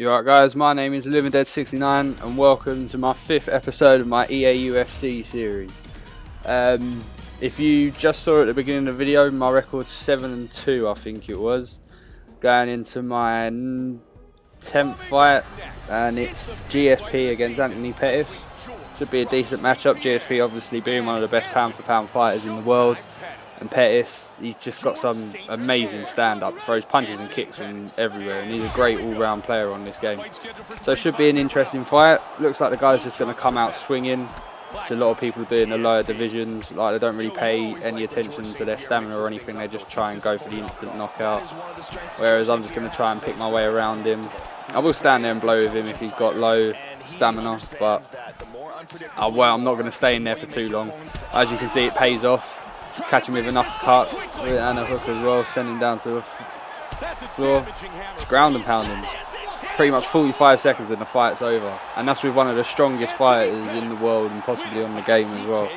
You alright guys, my name is LivingDead69 and welcome to my 5th episode of my EA UFC series. If you just saw at the beginning of the video, my record's 7-2 I think it was. Going into my 10th fight and it's GSP against Anthony Pettis. Should be a decent matchup, GSP obviously being one of the best pound for pound fighters in the world. And Pettis, he's just got some amazing stand-up, throws punches and kicks from everywhere, and he's a great all-round player on this game. So it should be an interesting fight. Looks like the guy's just going to come out swinging. To a lot of people do in the lower divisions, like they don't really pay any attention to their stamina or anything, they just try and go for the instant knockout. Whereas I'm just going to try and pick my way around him. I will stand there and blow with him if he's got low stamina, but I'm not going to stay in there for too long. As you can see, it pays off. Catch him with an uppercut and a hook as well, send him down to the floor. Just ground and pound him. Pretty much 45 seconds and the fight's over. And that's with one of the strongest fighters in the world and possibly on the game as well.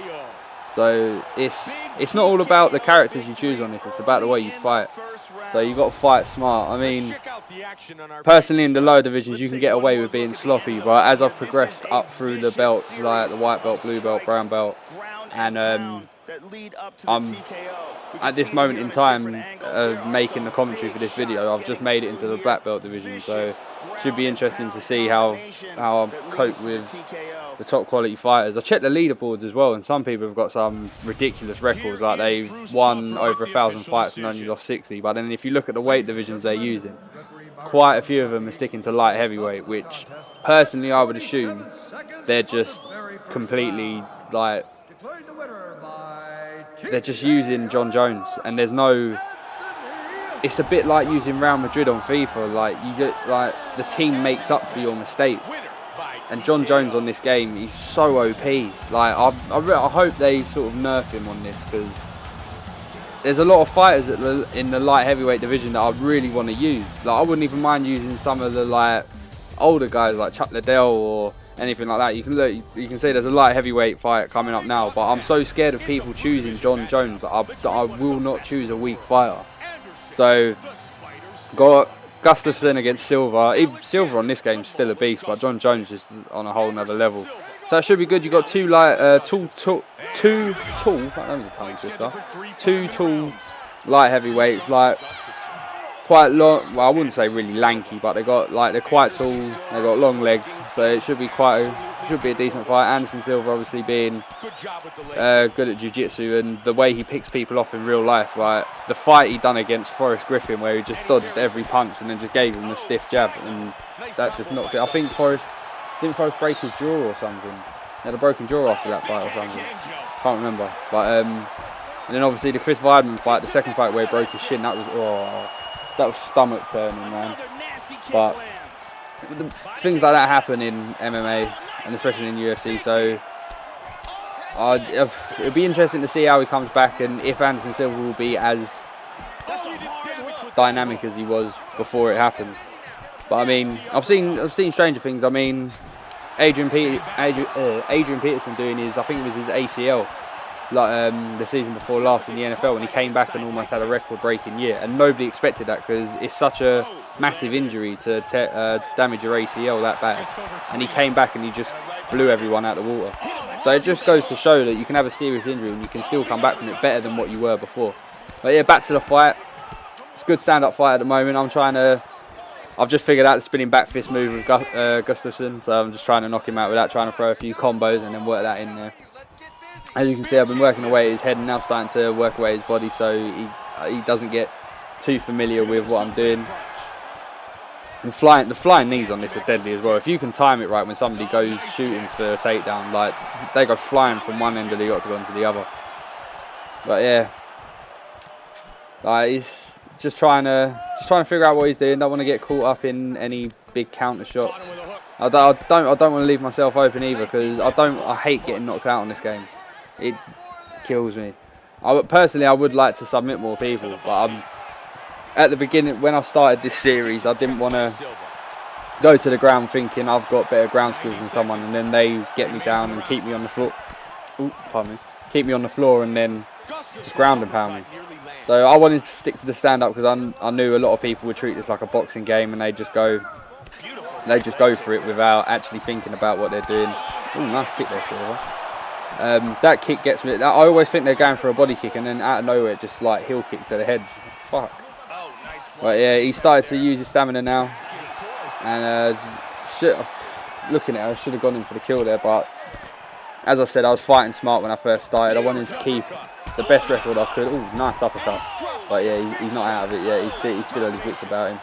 So it's not all about the characters you choose on this, it's about the way you fight. So you've got to fight smart. I mean, personally in the lower divisions you can get away with being sloppy, but as I've progressed up through the belts, like the white belt, blue belt, brown belt, and I'm at this moment in time making the commentary for this video. I've just made it into the black belt division, so it should be interesting to see how I cope with the top quality fighters. I checked the leaderboards as well, and some people have got some ridiculous records, like they've won over 1,000 fights and only lost 60. But then if you look at the weight divisions they're using, quite a few of them are sticking to light heavyweight, which personally I would assume they're just completely like, they're just using John Jones, and there's no. It's a bit like using Real Madrid on FIFA. Like you get, like the team makes up for your mistakes. And John Jones on this game, he's so OP. Like I hope they sort of nerf him on this, because there's a lot of fighters in the light heavyweight division that I really want to use. Like I wouldn't even mind using some of the like older guys like Chuck Liddell or anything like that. You can look, you can see there's a light heavyweight fight coming up now, but I'm so scared of people choosing John Jones that I will not choose a weak fighter. So got Gustafsson against Silva. Silva on this game is still a beast, but John Jones is on a whole nother level. So it should be good. You got two tall light heavyweights, like quite long. Well, I wouldn't say really lanky, but they're quite tall. They got long legs, so it should be a decent fight. Anderson Silva obviously being good at jiu-jitsu, and the way he picks people off in real life. Like the fight he done against Forrest Griffin, where he just dodged every punch and then just gave him a stiff jab, and that just knocked it. I think didn't Forrest break his jaw or something? He had a broken jaw after that fight or something. Can't remember. But and then obviously the Chris Weidman fight, the second fight where he broke his shin. That was stomach turning, man. But things like that happen in MMA and especially in UFC. So it'll be interesting to see how he comes back, and if Anderson Silva will be as dynamic as he was before it happened. But I mean, I've seen stranger things. I mean, Adrian Peterson doing I think it was his ACL, like the season before last in the NFL, and he came back and almost had a record-breaking year, and nobody expected that because it's such a massive injury to damage your ACL that bad, and he came back and he just blew everyone out of the water. So it just goes to show that you can have a serious injury and you can still come back from it better than what you were before. But yeah, back to the fight. It's a good stand-up fight at the moment. I've just figured out the spinning back fist move with Gustafsson, so I'm just trying to knock him out with that, trying to throw a few combos and then work that in there. As you can see, I've been working away at his head and now starting to work away at his body, so he doesn't get too familiar with what I'm doing. And the flying knees on this are deadly as well. If you can time it right when somebody goes shooting for a takedown, like they go flying from one end of the octagon to the other. But yeah, like he's just trying to figure out what he's doing. Don't want to get caught up in any big counter shots. I don't want to leave myself open either, because I hate getting knocked out on this game. It kills me. Personally, I would like to submit more people, but at the beginning, when I started this series, I didn't want to go to the ground thinking I've got better ground skills than someone, and then they get me down and keep me on the floor. Keep me on the floor and then just ground and pound me. So I wanted to stick to the stand-up because I knew a lot of people would treat this like a boxing game and they just go They just go for it without actually thinking about what they're doing. Oh, nice kick there, Silver. That kick gets me. I always think they're going for a body kick, and then out of nowhere, it just like heel kick to the head. Fuck. But yeah, he started to use his stamina now, and looking at it, I should have gone in for the kill there. But as I said, I was fighting smart when I first started. I wanted to keep the best record I could. Oh, nice uppercut. But yeah, he's not out of it yet. He's still on his wits about him.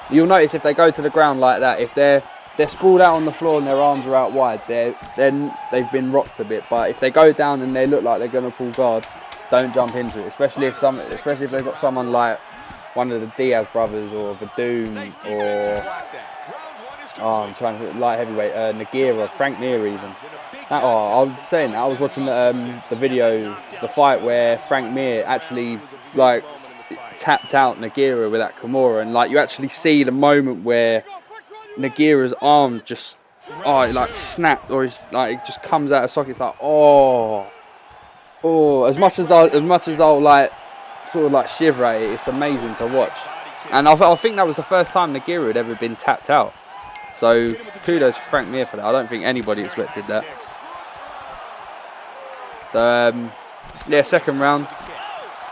You'll notice if they go to the ground like that, if they're sprawled out on the floor and their arms are out wide, then they've been rocked a bit. But if they go down and they look like they're going to pull guard, don't jump into it. Especially if they've got someone like one of the Diaz brothers or Vadum or I'm trying to light heavyweight Nogueira, Frank Mir even. I was saying that I was watching the video, the fight where Frank Mir actually like tapped out Nogueira with that Kimura, and like you actually see the moment where Nogueira's arm just it like snapped, or it's like it just comes out of socket. It's like as much as I'll like sort of like shiver at it, it's amazing to watch. And I think that was the first time Nogueira had ever been tapped out. So kudos to Frank Mir for that. I don't think anybody expected that. So yeah, second round.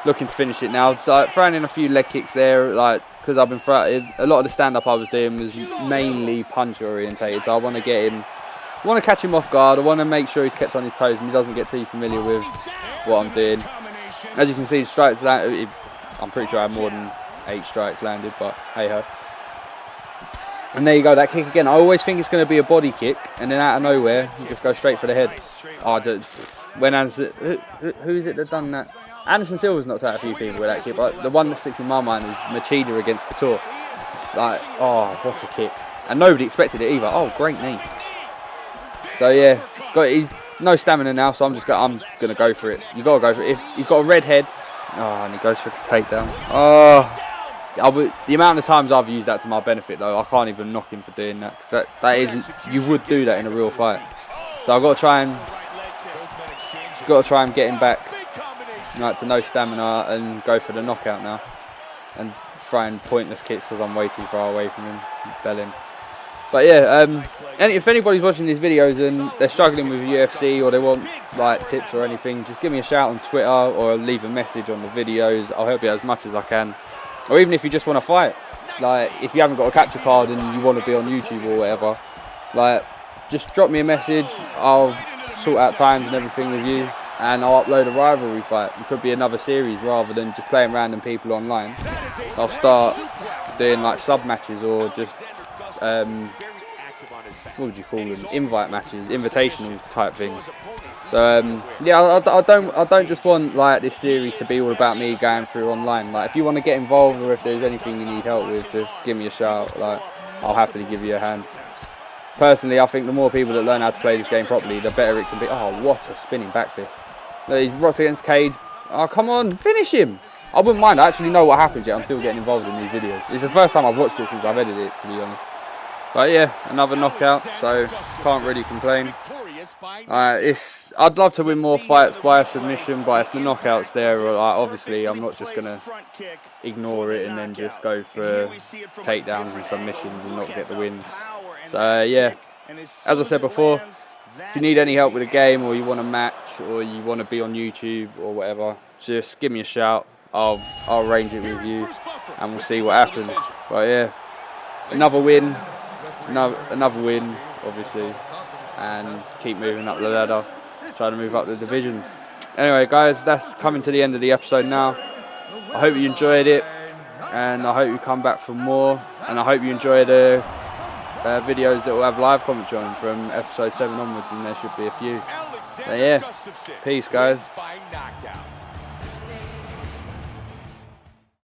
Looking to finish it now. So, throwing in a few leg kicks there, like because I've been a lot of the stand-up I was doing was mainly punch orientated. So I want to get him, I want to catch him off guard. I want to make sure he's kept on his toes and he doesn't get too familiar with what I'm doing. As you can see, strikes landed. I'm pretty sure I had more than 8 strikes landed, but hey ho. And there you go, that kick again. I always think it's going to be a body kick, and then out of nowhere, you just go straight for the head. Who is it that done that? Anderson Silva's knocked out a few people with that kick, but the one that sticks in my mind is Machida against Couture. Like, what a kick. And nobody expected it either. Oh, great knee. So yeah, he's no stamina now, so I'm gonna go for it. You gotta go for it. If he's got a red head, and he goes for the takedown. The amount of times I've used that to my benefit though, I can't even knock him for doing that. Cause that is, you would do that in a real fight. So I've got to try and get him back. Right, to no stamina and go for the knockout now, and throwing pointless kicks because I'm way too far away from him, belling. But yeah, if anybody's watching these videos and they're struggling with UFC or they want like tips or anything, just give me a shout on Twitter or leave a message on the videos. I'll help you as much as I can. Or even if you just want to fight, like if you haven't got a capture card and you want to be on YouTube or whatever, like just drop me a message. I'll sort out times and everything with you. And I'll upload a rivalry fight. It could be another series rather than just playing random people online. I'll start doing like sub matches or just what would you call them? Invite matches, invitational type things. So yeah, I don't just want like this series to be all about me going through online. Like if you want to get involved or if there's anything you need help with, just give me a shout. Like I'll happily give you a hand. Personally, I think the more people that learn how to play this game properly, the better it can be. Oh, what a spinning back fist. He's rocked against Cage. Oh, come on, finish him. I wouldn't mind. I actually know what happens yet. I'm still getting involved in these videos. It's the first time I've watched it since I've edited it, to be honest. But yeah, another knockout, so can't really complain. I'd love to win more fights by a submission, but if the knockout's there, obviously I'm not just going to ignore it and then just go for takedowns and submissions and not get the wins. So yeah, as I said before, if you need any help with a game or you want a match or you want to be on YouTube or whatever, just give me a shout. I'll arrange it with you and we'll see what happens. But yeah, another win, obviously, and keep moving up the ladder, try to move up the divisions. Anyway guys, that's coming to the end of the episode now. I hope you enjoyed it and I hope you come back for more, and I hope you enjoy the videos that will have live commentary on from episode 7 onwards, and there should be a few. So yeah, peace guys.